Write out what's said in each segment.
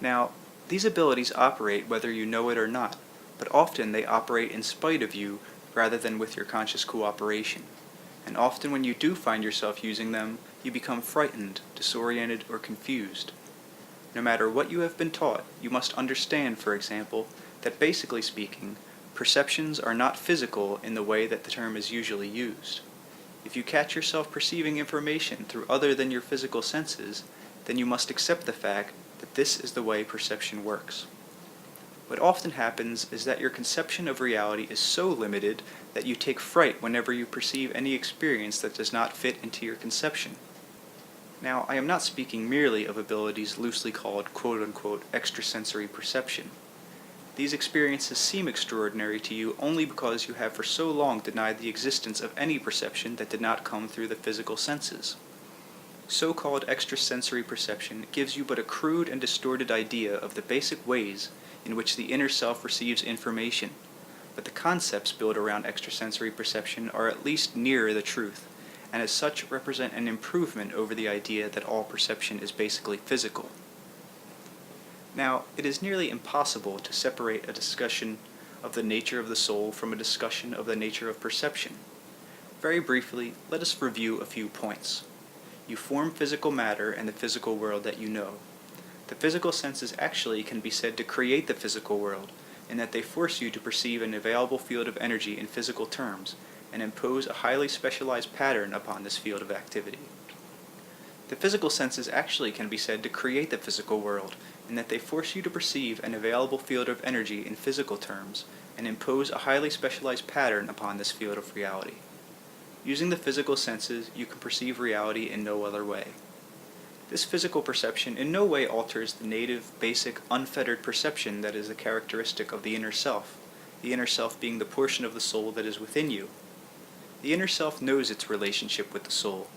Now, these abilities operate whether you know it or not, but often they operate in spite of you rather than with your conscious cooperation. And often when you do find yourself using them, you become frightened, disoriented, or confused. No matter what you have been taught, you must understand, for example, that basically speaking, perceptions are not physical in the way that the term is usually used. If you catch yourself perceiving information through other than your physical senses, then you must accept the fact that this is the way perception works. What often happens is that your conception of reality is so limited that you take fright whenever you perceive any experience that does not fit into your conception. Now, I am not speaking merely of abilities loosely called quote-unquote extrasensory perception. These experiences seem extraordinary to you only because you have for so long denied the existence of any perception that did not come through the physical senses. So-called extrasensory perception gives you but a crude and distorted idea of the basic ways in which the inner self receives information, but the concepts built around extrasensory perception are at least nearer the truth, and as such represent an improvement over the idea that all perception is basically physical. Now, it is nearly impossible to separate a discussion of the nature of the soul from a discussion of the nature of perception. Very briefly, let us review a few points. You form physical matter and the physical world that you know. The physical senses actually can be said to create the physical world, in that they force you to perceive an available field of energy in physical terms, and impose a highly specialized pattern upon this field of activity. The physical senses actually can be said to create the physical world, in that they force you to perceive an available field of energy in physical terms, and impose a highly specialized pattern upon this field of reality. Using the physical senses, you can perceive reality in no other way. This physical perception in no way alters the native, basic, unfettered perception that is a characteristic of the inner self being the portion of the soul that is within you. The inner self knows its relationship with the soul.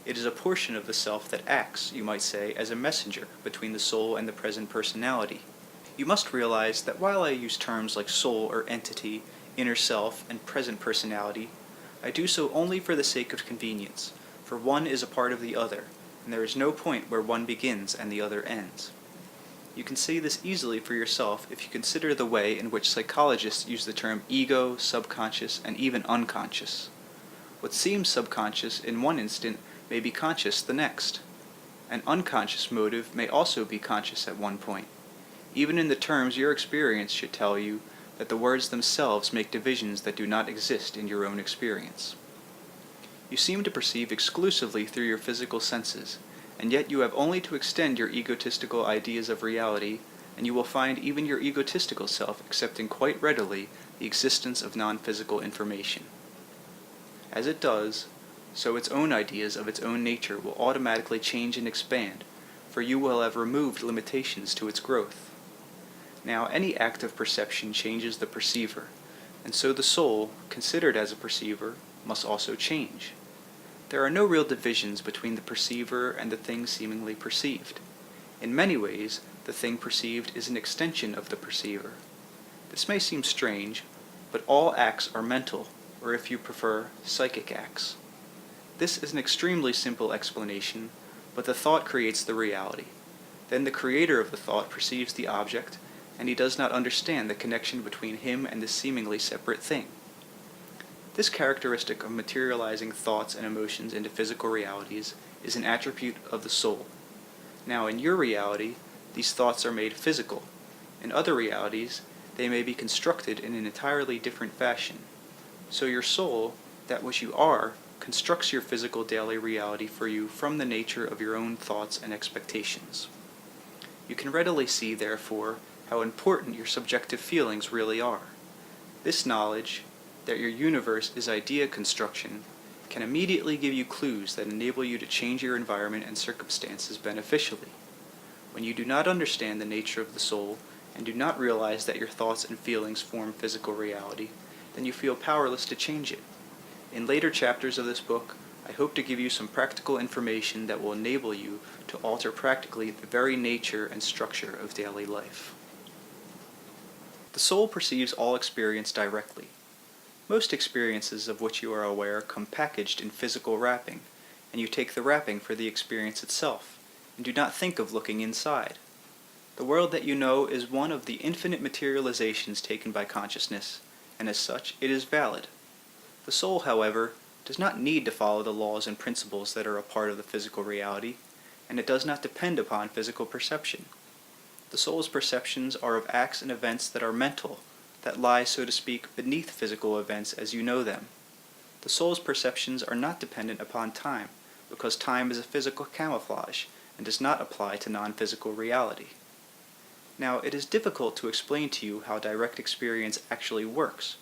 It is a portion of the self that acts, you might say, as a messenger between the soul and the present personality. You must realize that while I use terms like soul or entity, inner self, and present personality, I do so only for the sake of convenience, for one is a part of the other, and there is no point where one begins and the other ends. You can see this easily for yourself if you consider the way in which psychologists use the term ego, subconscious, and even unconscious. What seems subconscious in one instant may be conscious the next. An unconscious motive may also be conscious at one point. Even in the terms your experience should tell you that the words themselves make divisions that do not exist in your own experience. You seem to perceive exclusively through your physical senses, and yet you have only to extend your egotistical ideas of reality, and you will find even your egotistical self accepting quite readily the existence of non-physical information. As it does, so its own ideas of its own nature will automatically change and expand, for you will have removed limitations to its growth. Now, any act of perception changes the perceiver, and so the soul, considered as a perceiver, must also change. There are no real divisions between the perceiver and the thing seemingly perceived. In many ways, the thing perceived is an extension of the perceiver. This may seem strange, but all acts are mental, or if you prefer, psychic acts. This is an extremely simple explanation, but the thought creates the reality. Then the creator of the thought perceives the object, and he does not understand the connection between him and the seemingly separate thing. This characteristic of materializing thoughts and emotions into physical realities is an attribute of the soul. Now, in your reality, these thoughts are made physical. In other realities, they may be constructed in an entirely different fashion. So your soul, that which you are, constructs your physical daily reality for you from the nature of your own thoughts and expectations. You can readily see, therefore, how important your subjective feelings really are. This knowledge, that your universe is idea construction, can immediately give you clues that enable you to change your environment and circumstances beneficially. When you do not understand the nature of the soul, and do not realize that your thoughts and feelings form physical reality, then you feel powerless to change it. In later chapters of this book, I hope to give you some practical information that will enable you to alter practically the very nature and structure of daily life. The soul perceives all experience directly. Most experiences of which you are aware come packaged in physical wrapping, and you take the wrapping for the experience itself, and do not think of looking inside. The world that you know is one of the infinite materializations taken by consciousness, and as such it is valid. The soul, however, does not need to follow the laws and principles that are a part of the physical reality, and it does not depend upon physical perception. The soul's perceptions are of acts and events that are mental, that lie, so to speak, beneath physical events as you know them. The soul's perceptions are not dependent upon time, because time is a physical camouflage and does not apply to non-physical reality. Now, it is difficult to explain to you how direct experience actually works,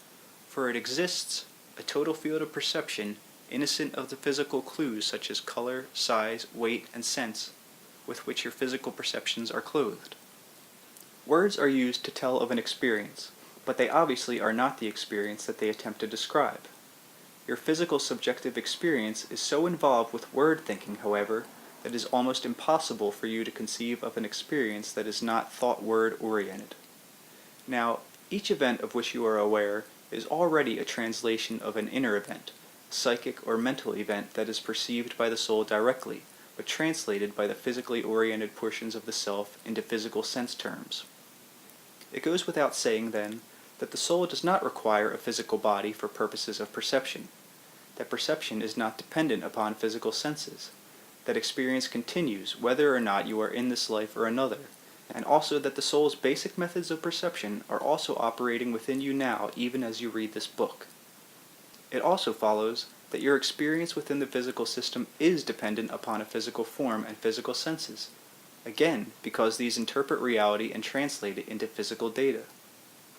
for it exists, a total field of perception, innocent of the physical clues such as color, size, weight, and sense, with which your physical perceptions are clothed. Words are used to tell of an experience, but they obviously are not the experience that they attempt to describe. Your physical subjective experience is so involved with word thinking, however, that it is almost impossible for you to conceive of an experience that is not thought-word oriented. Now, each event of which you are aware is already a translation of an inner event, a psychic or mental event that is perceived by the soul directly, but translated by the physically oriented portions of the self into physical sense terms. It goes without saying, then, that the soul does not require a physical body for purposes of perception, that perception is not dependent upon physical senses, that experience continues whether or not you are in this life or another, and also that the soul's basic methods of perception are also operating within you now even as you read this book. It also follows that your experience within the physical system is dependent upon a physical form and physical senses, again because these interpret reality and translate it into physical data.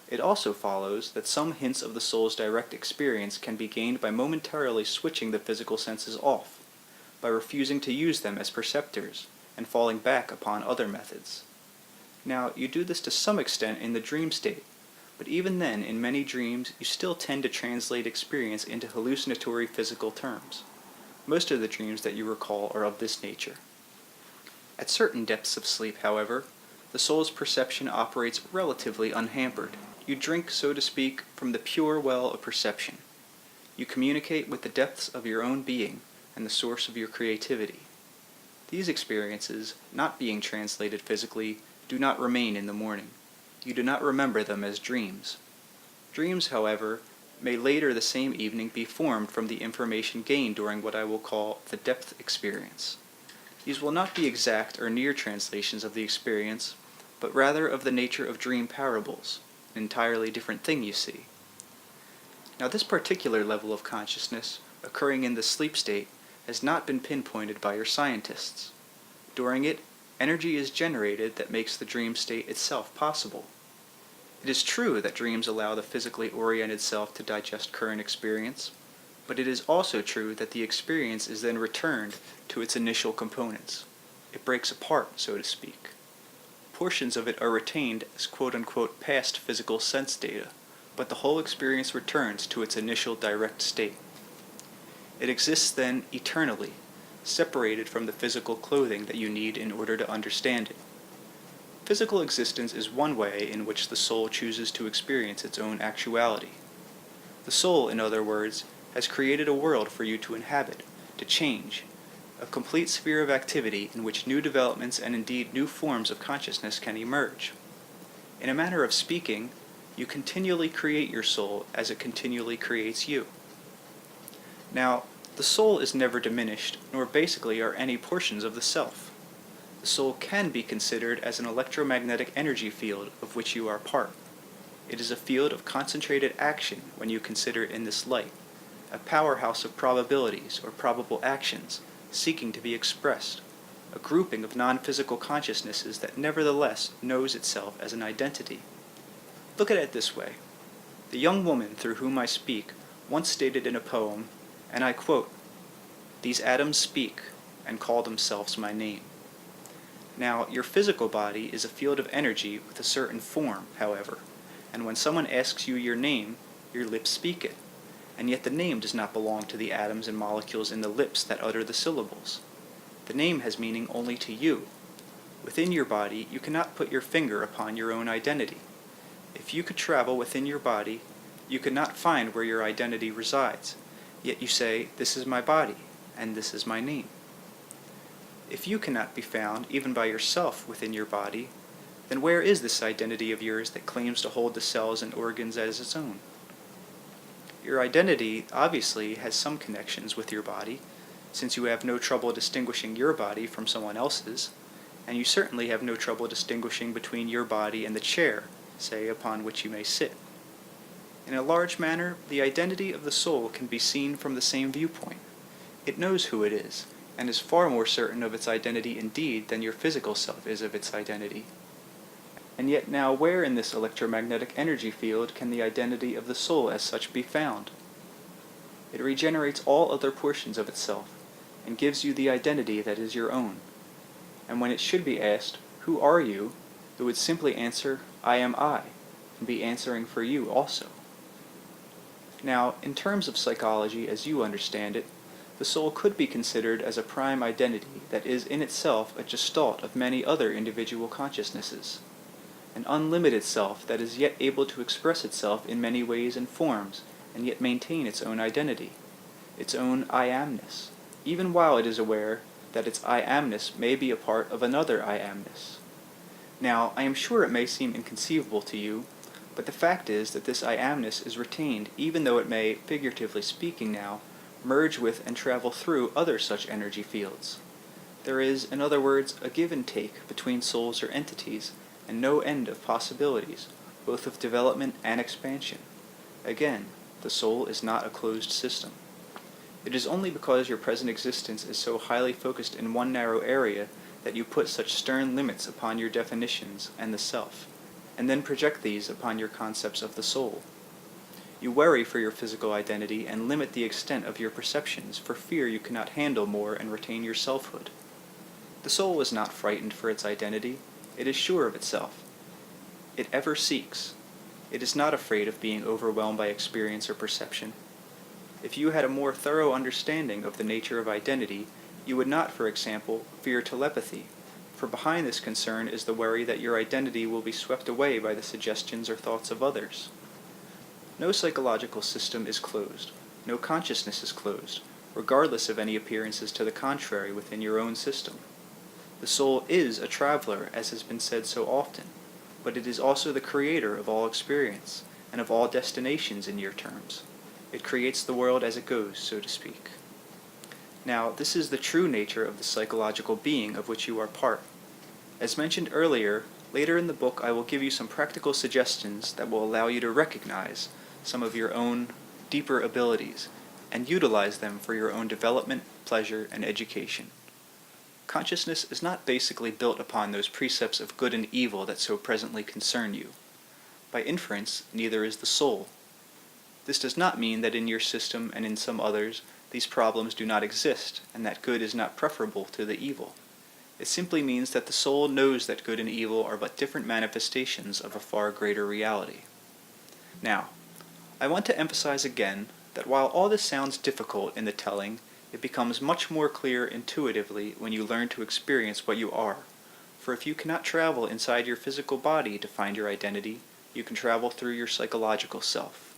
It also follows that some hints of the soul's direct experience can be gained by momentarily switching the physical senses off, by refusing to use them as perceptors, and falling back upon other methods. Now, you do this to some extent in the dream state, but even then, in many dreams, you still tend to translate experience into hallucinatory physical terms. Most of the dreams that you recall are of this nature. At certain depths of sleep, however, the soul's perception operates relatively unhampered. You drink, so to speak, from the pure well of perception. You communicate with the depths of your own being and the source of your creativity. These experiences, not being translated physically, do not remain in the morning. You do not remember them as dreams. Dreams, however, may later the same evening be formed from the information gained during what I will call the depth experience. These will not be exact or near translations of the experience, but rather of the nature of dream parables, an entirely different thing, you see. Now, this particular level of consciousness, occurring in the sleep state, has not been pinpointed by your scientists. During it, energy is generated that makes the dream state itself possible. It is true that dreams allow the physically oriented self to digest current experience, but it is also true that the experience is then returned to its initial components. It breaks apart, so to speak. Portions of it are retained as quote-unquote past physical sense data, but the whole experience returns to its initial direct state. It exists then eternally, separated from the physical clothing that you need in order to understand it. Physical existence is one way in which the soul chooses to experience its own actuality. The soul, in other words, has created a world for you to inhabit, to change, a complete sphere of activity in which new developments and indeed new forms of consciousness can emerge. In a manner of speaking, you continually create your soul as it continually creates you. Now, the soul is never diminished, nor basically are any portions of the self. The soul can be considered as an electromagnetic energy field of which you are part. It is a field of concentrated action when you consider it in this light, a powerhouse of probabilities or probable actions seeking to be expressed, a grouping of non-physical consciousnesses that nevertheless knows itself as an identity. Look at it this way. The young woman through whom I speak once stated in a poem, and I quote, "These atoms speak and call themselves my name." Now, your physical body is a field of energy with a certain form, however, and when someone asks you your name, your lips speak it, and yet the name does not belong to the atoms and molecules in the lips that utter the syllables. The name has meaning only to you. Within your body, you cannot put your finger upon your own identity. If you could travel within your body, you could not find where your identity resides, yet you say, "This is my body, and this is my name." If you cannot be found, even by yourself, within your body, Then where is this identity of yours that claims to hold the cells and organs as its own? Your identity obviously has some connections with your body, since you have no trouble distinguishing your body from someone else's, and you certainly have no trouble distinguishing between your body and the chair, say, upon which you may sit. In a large manner, the identity of the soul can be seen from the same viewpoint. It knows who it is, and is far more certain of its identity indeed than your physical self is of its identity. And yet now where in this electromagnetic energy field can the identity of the soul as such be found? It regenerates all other portions of itself, and gives you the identity that is your own. And when it should be asked, "Who are you?" it would simply answer, "I am I," and be answering for you also. Now, in terms of psychology as you understand it, the soul could be considered as a prime identity that is in itself a gestalt of many other individual consciousnesses. An unlimited self that is yet able to express itself in many ways and forms, and yet maintain its own identity, its own I-amness, even while it is aware that its I-amness may be a part of another I-amness. Now, I am sure it may seem inconceivable to you, but the fact is that this I-amness is retained even though it may, figuratively speaking now, merge with and travel through other such energy fields. There is, in other words, a give and take between souls or entities, and no end of possibilities, both of development and expansion. Again, the soul is not a closed system. It is only because your present existence is so highly focused in one narrow area that you put such stern limits upon your definitions and the self, and then project these upon your concepts of the soul. You worry for your physical identity and limit the extent of your perceptions for fear you cannot handle more and retain your selfhood. The soul is not frightened for its identity. It is sure of itself. It ever seeks. It is not afraid of being overwhelmed by experience or perception. If you had a more thorough understanding of the nature of identity, you would not, for example, fear telepathy, for behind this concern is the worry that your identity will be swept away by the suggestions or thoughts of others. No psychological system is closed. No consciousness is closed, regardless of any appearances to the contrary within your own system. The soul is a traveler, as has been said so often, but it is also the creator of all experience, and of all destinations in your terms. It creates the world as it goes, so to speak. Now, this is the true nature of the psychological being of which you are part. As mentioned earlier, later in the book I will give you some practical suggestions that will allow you to recognize some of your own deeper abilities, and utilize them for your own development, pleasure, and education. Consciousness is not basically built upon those precepts of good and evil that so presently concern you. By inference, neither is the soul. This does not mean that in your system and in some others, these problems do not exist, and that good is not preferable to the evil. It simply means that the soul knows that good and evil are but different manifestations of a far greater reality. Now, I want to emphasize again that while all this sounds difficult in the telling, it becomes much more clear intuitively when you learn to experience what you are. For if you cannot travel inside your physical body to find your identity, you can travel through your psychological self.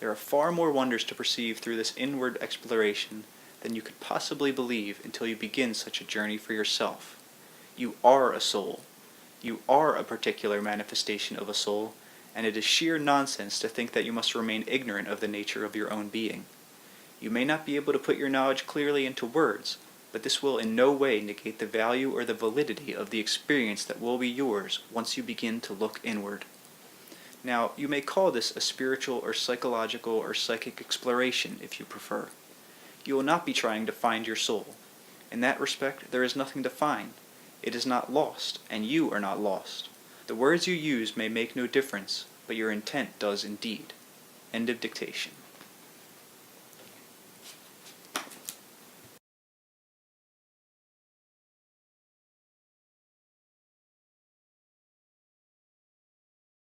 There are far more wonders to perceive through this inward exploration than you could possibly believe until you begin such a journey for yourself. You are a soul. You are a particular manifestation of a soul, and it is sheer nonsense to think that you must remain ignorant of the nature of your own being. You may not be able to put your knowledge clearly into words, but this will in no way negate the value or the validity of the experience that will be yours once you begin to look inward. Now, you may call this a spiritual or psychological or psychic exploration, if you prefer. You will not be trying to find your soul. In that respect, there is nothing to find. It is not lost, and you are not lost. The words you use may make no difference, but your intent does indeed. End of dictation.